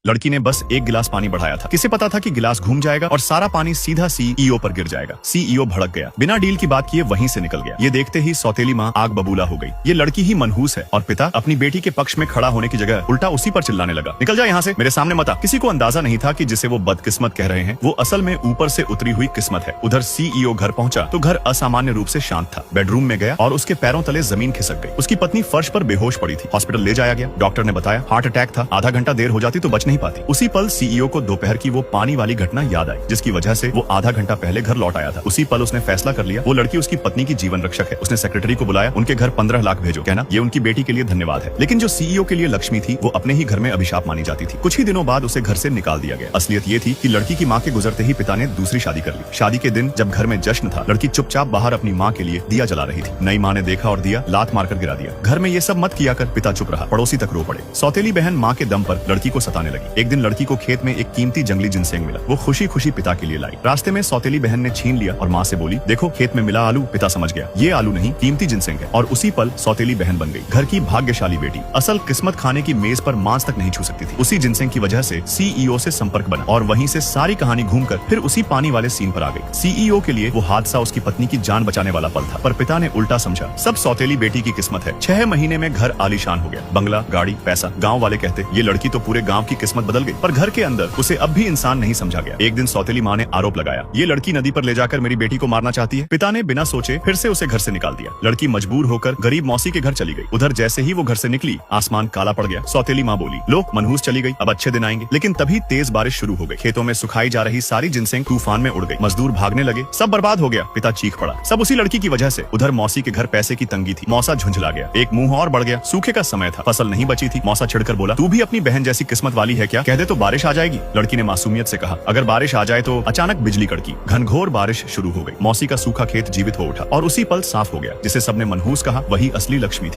लड़की ने बस एक गिलास पानी बढ़ाया था। किसे पता था कि गिलास घूम जाएगा और सारा पानी सीधा सीईओ पर गिर जाएगा। सीईओ भड़क गया, बिना डील की बात किए वहीं से निकल गया। ये देखते ही सौतेली माँ आग बबूला हो गई। ये लड़की ही मनहूस है और पिता अपनी बेटी के पक्ष में खड़ा होने की जगह उल्टा उसी पर चिल्लाने लगा, निकल जा यहाँ से, मेरे सामने मत आ। किसी को अंदाजा नहीं था कि जिसे वो बदकिस्मत कह रहे हैं वो असल में ऊपर से उतरी हुई किस्मत है। उधर सीईओ घर पहुंचा तो घर असामान्य रूप से शांत था। बेडरूम में गया और उसके पैरों तले जमीन खिसक गई। उसकी पत्नी फर्श पर बेहोश पड़ी थी। हॉस्पिटल ले जाया गया। डॉक्टर ने बताया हार्ट अटैक था, आधा घंटा देर हो जाती तो बच नहीं पाती। उसी पल सीईओ को दोपहर की वो पानी वाली घटना याद आई जिसकी वजह से वो आधा घंटा पहले घर लौट आया था। उसी पल उसने फैसला कर लिया वो लड़की उसकी पत्नी की जीवन रक्षक है। उसने सेक्रेटरी को बुलाया, उनके घर 15 लाख भेजो, कहना ये उनकी बेटी के लिए धन्यवाद है। लेकिन जो सीईओ के लिए लक्ष्मी थी वो अपने ही घर में अभिशाप मानी जाती थी। कुछ ही दिनों बाद उसे घर से निकाल दिया गया। असलियत ये थी कि लड़की की माँ के गुजरते ही पिता ने दूसरी शादी कर ली। शादी के दिन जब घर में जश्न था, लड़की चुपचाप बाहर अपनी माँ के लिए दिया जला रही थी। नई माँ ने देखा और दिया लात मारकर गिरा दिया। घर में ये सब मत किया कर, पिता चुप रहा। पड़ोसी तक रो पड़े। सौतेली बहन माँ के दम पर लड़की को सताने लगी। एक दिन लड़की को खेत में एक कीमती जंगली जिनसेंग मिला। वो खुशी खुशी पिता के लिए लाई। रास्ते में सौतेली बहन ने छीन लिया और माँ से बोली, देखो खेत में मिला आलू। पिता समझ गया ये आलू नहीं, कीमती जिनसेंग है। और उसी पल सौतेली बहन बन गई घर की भाग्यशाली बेटी। असल किस्मत खाने की मेज पर मांस तक नहीं छू सकती थी। उसी जिनसेंग की वजह से सीईओ से संपर्क बना और वहीं से सारी कहानी घूमकर फिर उसी पानी वाले सीन पर आ गई। सीईओ के लिए वो हादसा उसकी पत्नी की जान बचाने वाला पल था, पर पिता ने उल्टा समझा सब सौतेली बेटी की किस्मत है। 6 महीने में घर आलीशान हो गया, बंगला, गाड़ी, पैसा। गाँव वाले कहते ये लड़की तो पूरे गाँव की किस्मत बदल गई, पर घर के अंदर उसे अब भी इंसान नहीं समझा गया। एक दिन सौतेली माँ ने आरोप लगाया, ये लड़की नदी पर ले जाकर मेरी बेटी को मारना चाहती है। पिता ने बिना सोचे फिर से उसे घर से निकाल दिया। लड़की मजबूर होकर गरीब मौसी के घर चली गई। उधर जैसे ही वो घर से निकली आसमान काला पड़ गया। सौतेली माँ बोली, लो मनहूस चली गई, अब अच्छे दिन आएंगे। लेकिन तभी तेज बारिश शुरू हो गई। खेतों में सुखाई जा रही सारी जिनसेंग तूफान में उड़ गई। मजदूर भागने लगे, सब बर्बाद हो गया। पिता चीख पड़ा, सब उसी लड़की की वजह से। उधर मौसी के घर पैसे की तंगी थी। मौसा झुंझला गया। एक मुंह और बढ़ गया। सूखे का समय था, फसल नहीं बची थी। मौसा छिड़कर बोला, तू भी अपनी बहन जैसी किस्मत वाली है क्या? कह दे तो बारिश आ जाएगी। लड़की ने मासूमियत से कहा, अगर बारिश आ जाए तो। अचानक बिजली कड़की, घनघोर बारिश शुरू हो गई। मौसी का सूखा खेत जीवित हो उठा और उसी पल साफ हो गया। जिसे सबने मनहूस कहा वही असली लक्ष्मी थी।